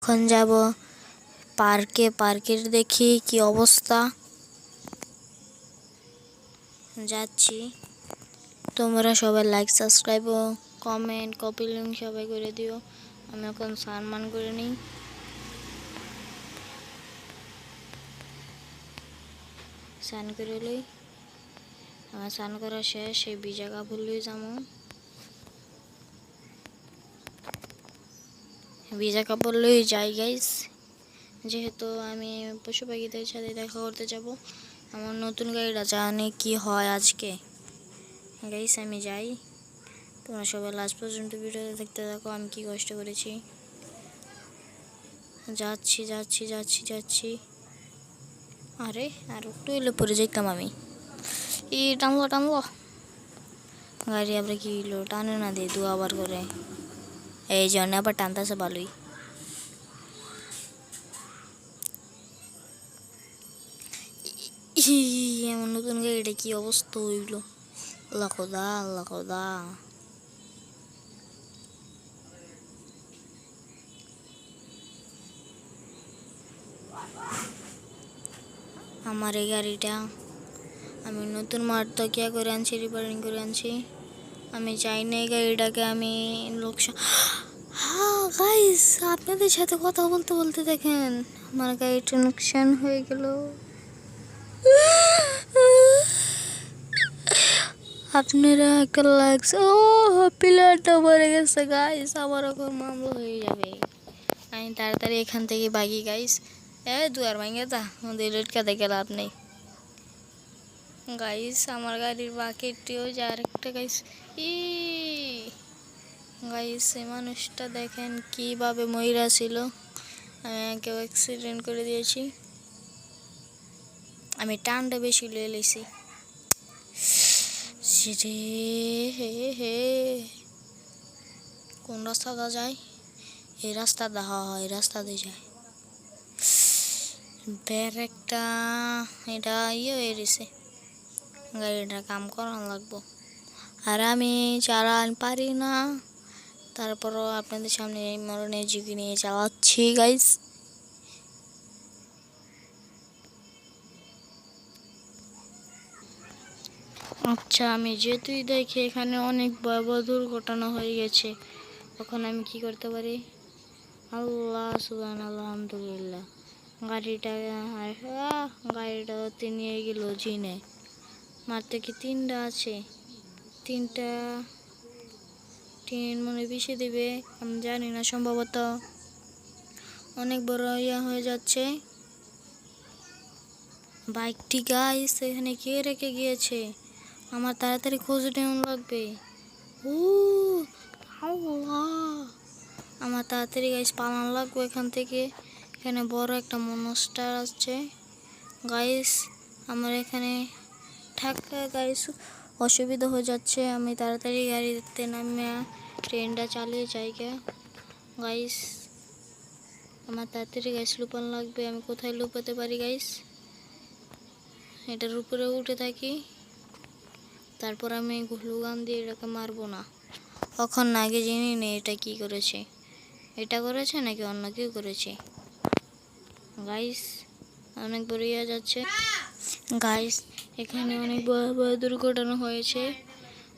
এখন যাব পার্কে, পার্কের দেখি কি অবস্থা। যাচ্ছি, তোমরা সবাই লাইক, সাবস্ক্রাইব ও কমেন্ট, কপি লিঙ্ক সবাই করে দিও। আমি এখন সম্মান করে নিই। স্নান করে লই, আমার স্নান করা শেষ। সেই ভিজা কাপড় লই যাবো, ভিজা কাপড় লই যাই গাইস, যেহেতু আমি পশু পাখিদের সাথে দেখা করতে যাব। আমার নতুন গাড়িটা জানি কি হয় আজকে। গাইস আমি যাই, তোমরা সবাই লাস্ট পর্যন্ত ভিডিওতে দেখতে থাকো আমি কি কষ্ট করেছি। যাচ্ছি যাচ্ছি যাচ্ছি যাচ্ছি। আরে আর একটু এলে পরে যেতাম আমি। টানলো টানলো গাড়ি, আবার কি হলো, টানে না দিয়ে দু আবার করে। এই জন্য আবার টানতেছে ভালোই। আমার নতুন গাড়িটা কি অবস্থা হইলো, আল্লাহ খোদা আল্লাহ খোদা। আমার এই গাড়িটা আমি নতুন মারতকিয়া করে আনছি, রিপেয়ারিং করে আনছি। আমি চাই না এই গাড়িটাকে আমি লোকসান। হ্যাঁ গাইস, আপনাদের সাথে কথা বলতে বলতে দেখেন আমার গাড়িটা লোকসান হয়ে গেল। আপনারা একটা লাগছে, ও পিলারটা পড়ে গেছে গাইস, আমার এখন মামলা হয়ে যাবে। আমি তাড়াতাড়ি এখান থেকে ভাগি গাইস। দুয়ার ভাঙে তা আমাদের লটকা দেখে লাভ নেই গাইস। আমার গাড়ির বাকেটটিও যে আরেকটা গাইস। গাইস এই মানুষটা দেখেন কিভাবে মহিলা ছিল, আমি কেউ অ্যাক্সিডেন্ট করে দিয়েছি। আমি টানটা বেশি লয়ে লেছি। হে হে, কোন রাস্তাটা যায়? এই রাস্তাটা, হয় এই রাস্তা দিয়ে যায়। ব্যারেকটা এটা হয়ে গেছে, গাড়িটা কাম করানো লাগবো। আর আমি চালান পারি না, তারপরও আপনাদের সামনে এই মরণের ঝুঁকি নিয়ে চালাচ্ছি গাইস। আচ্ছা, আমি যেহেতুই দেখি এখানে অনেক ভয়াবহ দুর্ঘটনা হয়ে গেছে, তখন আমি কি করতে পারি? আল্লাহ সুবহান আলহামদুলিল্লাহ, গাড়িটা নিয়ে গেল জিনে। মারতে কি তিনটা আছে, তিনটা টিন মনে বেশি দিবে আমি জানি না, সম্ভবত অনেক বড় হয়ে যাচ্ছে বাইকটি গাইস। এখানে কে রেখে গিয়েছে? আমার তাড়াতাড়ি খোঁজ নেওয়া লাগবে। ও আল্লাহ, আমার তাড়াতাড়ি গাইস পালানো লাগবে এখান থেকে। এখানে বড় একটা মনস্টার আছে গাইস, আমার এখানে ঠাক্কা গাইস অসুবিধা হয়ে যাচ্ছে। আমি তাড়াতাড়ি গাড়িতে নামে ট্রেনটা চালিয়ে যাই গাইস। আমার তাড়াতাড়ি গাইস লুপানো লাগবে। আমি কোথায় লুপাতে পারি গাইস? এটার উপরে উঠে থাকি, তারপর আমি গ্লুগান দিয়ে এটাকে মারবো না। কখন না আগে জেনে নেই এটা কি করেছে, এটা করেছে নাকি অন্য কেউ করেছে গাইস। অনেক বড় হয়ে যাচ্ছে গাইস, এখানে অনেক বড় দুর্ঘটনা হয়েছে।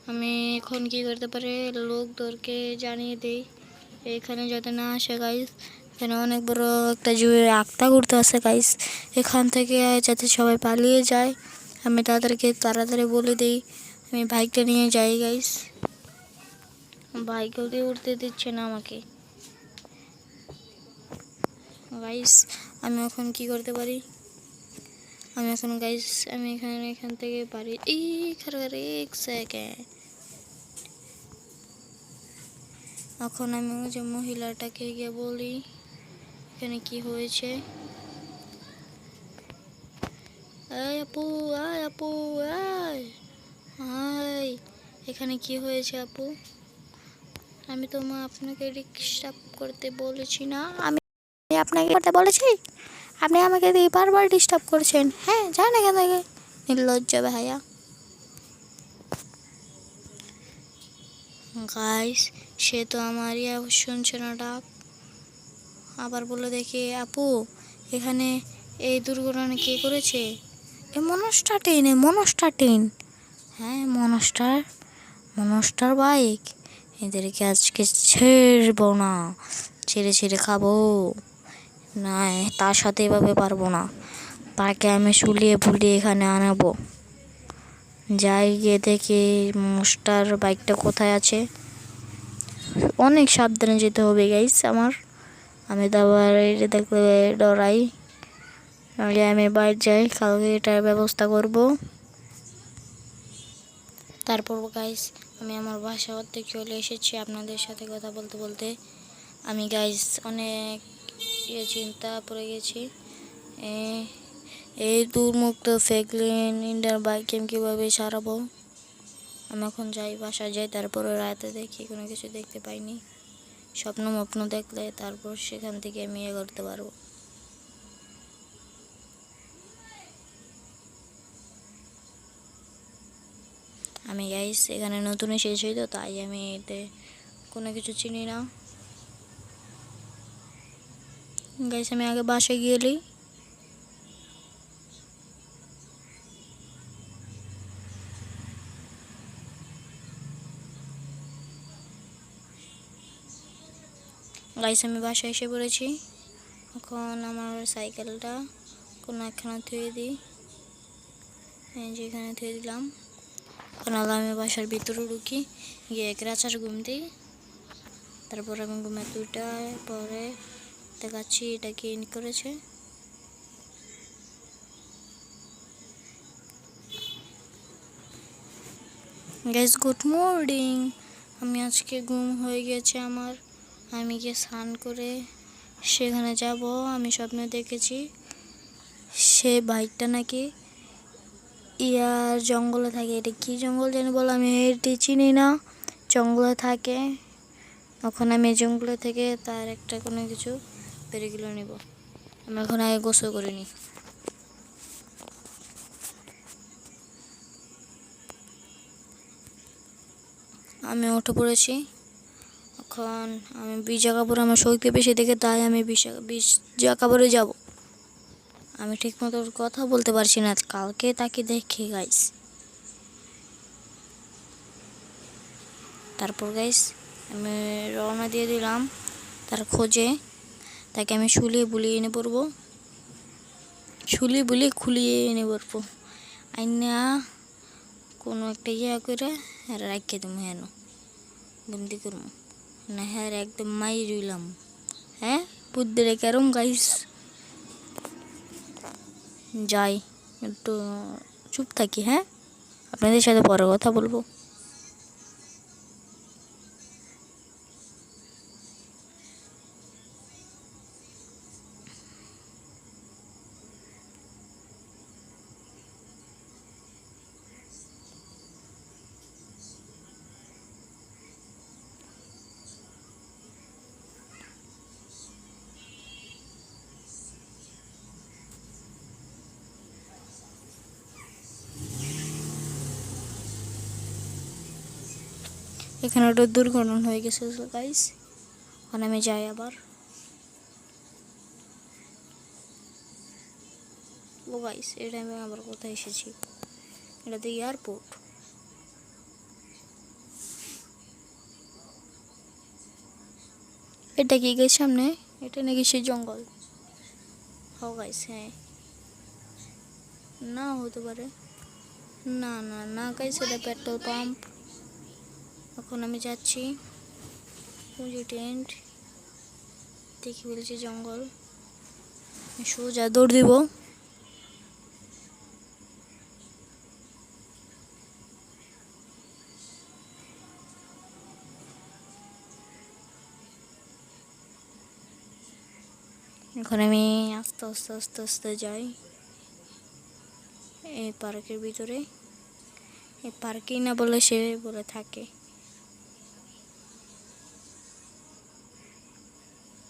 আমি এখন কি করতে পারি, লোকদেরকে জানিয়ে দিই এখানে যাতে না আসে গাইস। এখানে অনেক বড় একটা জুয়ে আক্তা করতে আছে গাইস, এখান থেকে যাতে সবাই পালিয়ে যায়। আমি তাদেরকে তাড়াতাড়ি বলে দিই, আমি বাইকটা নিয়ে যাই গাইস। বাইকেও দিয়ে উঠতে দিচ্ছে না আমাকে গাইস। আমি এখন কি করতে পারি? আমি এখন গাইস আমি এখান থেকে পারি। এক সেকেন্ড, এখন আমি ওই যে মহিলাটাকে গিয়ে বলি এখানে কি হয়েছে। এই আপু, আয় আপু, আয় আয়, এখানে কি হয়েছে আপু? আমি তো আপনাকে ডিস্টার্ব করতে বলেছি না, আমি আপনাকে করতে বলেছি, আপনি আমাকে দিয়ে বারবার ডিস্টার্ব করছেন। হ্যাঁ যান এখান থেকে, নির্লজ্জ ভাইয়া। গাইস সে তো আমারই শুনছে না ডাক, আবার বলে দেখি, আপু এখানে এই দুর্ঘটনা কে করেছে? এ মনস্টার টেন। হ্যাঁ, মনস্টার বাইক। এদেরকে আজকে ছেড়বো না, ছেড়ে খাবো। না, তার সাথে এভাবে পারবো না। তাকে আমি শুলিয়ে ভুলিয়ে এখানে আনাবো। যাই গিয়ে দেখি মনস্টার বাইকটা কোথায় আছে। অনেক সাবধানে যেতে হবে গাইস আমার। আমি তো আবার এটা দেখলে ডরাই। আগে আমি বাইরে যাই, কালকে এটার ব্যবস্থা করব। তারপর গাইস আমি আমার বাসা অর্ধেক চলে এসেছি আপনাদের সাথে কথা বলতে বলতে। আমি গাইস অনেক চিন্তা পড়ে গেছি। এই দুর্মুক্ত ফেকলিন ইন্ডিয়ার বাইক আমি কীভাবে সারাবো। আমি এখন যাই, বাসায় যাই। তারপরে রাতে দেখি কোনো কিছু দেখতে পাইনি। স্বপ্ন দেখলে তারপর সেখান থেকে আমি করতে পারবো। আমি গাইস এখানে নতুন এসেছি তো, তাই আমি এতে কোনো কিছু চিনি না। গাইস আমি আগে বাসায় গেলি। গাইস আমি বাসায় এসে পড়েছি। এখন আমার সাইকেলটা কোনো একখানে থুয়ে দিই। যেখানে থুয়ে দিলাম। এখন আমি বাসার ভিতরে ঢুকি, গিয়ে এক রাচার ঘুম দিই। তারপর আমি ঘুমে দুইটা পরে দেখাচ্ছি এটা কি করেছে। Guys good morning. আমি আজকে ঘুম হয়ে গেছে আমার। আমি গিয়ে স্নান করে সেখানে যাব। আমি স্বপ্নে দেখেছি সে বাইকটা নাকি ইয়ার জঙ্গলে থাকে। এটা কি জঙ্গল জানি বলো, আমি এটি চিনি না। জঙ্গলে থাকে। এখন আমি জঙ্গলে থেকে তার একটা কোনো কিছু বেরিয়ে নেব। আমি এখন আগে গোসল করিনি। আমি উঠে পড়েছি। এখন আমি ভিজা কাপড় আমার শক্তি বেশি দেখে, তাই আমি ভিজা কাপড়ে যাব। আমি ঠিক মতো কথা বলতে পারছি না, কালকে তাকে দেখে গাইস। তারপর গাইস আমি রওনা দিয়ে দিলাম তার খোঁজে। তাকে আমি শুলিয়ে বুলিয়ে এনে পড়বো, খুলিয়ে এনে পড়বো। আইনা কোনো একটা করে রাখিয়ে দেবো। হেন বন্দি করবো না, হ্যাঁ একদম মাই রইলাম। হ্যাঁ বুদ্ধি রেখে আরম গাইস। যাই একটু চুপ থাকি। হ্যাঁ, আপনাদের সাথে পরে কথা বলবো। এখানে একটা দুর্ঘটনা হয়ে গেছে গাইস। ওখানে আমি যাই আবার। ও গাইস এটা আমি আবার কোথায় এসেছি? এটা তো এয়ারপোর্ট। এটা কি গাইস সামনে? এটা নাকি সেই জঙ্গল? ও গাইস হ্যাঁ, না হতে পারে। না গাইস এটা পেট্রোল পাম্প। এখন আমি যাচ্ছি টেন্ট দেখি, বলেছি জঙ্গল। সোজা দৌড় দিব। এখন আমি আস্তে যাই এই পার্কের ভিতরে। এই পার্কেই না বলে সে বলে থাকে।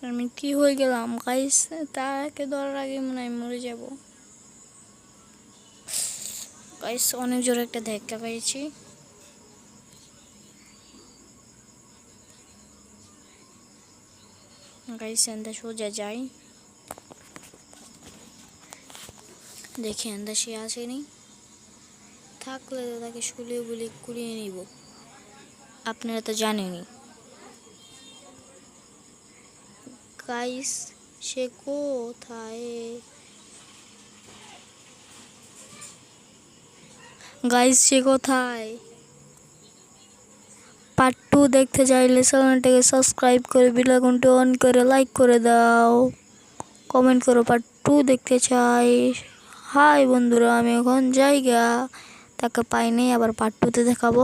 আমি কি হয়ে গেলাম গাইস, তাকে ধরার আগে মনে হয় মরে যাব গাইস। অনেক জোরে একটা ধাক্কা পেয়েছি। গাইস এন্দা সোজা যাই, দেখি এন্দা সে আসেনি, থাকলে তো তাকে শুলিয়ে বলি কুড়িয়ে নিব, আপনারা তো জানেনই। গাইস সে কোথায়, গাইস সে কোথায়? পার্ট 2 দেখতে চাইলে চ্যানেলটাকে সাবস্ক্রাইব করে বেল আইকনটি অন করে লাইক করে দাও, কমেন্ট করো পার্ট 2 দেখতে চাই। হাই বন্ধুরা, আমি এখন জায়গা তাকে পাইনি, আবার পার্ট 2তে দেখাবো।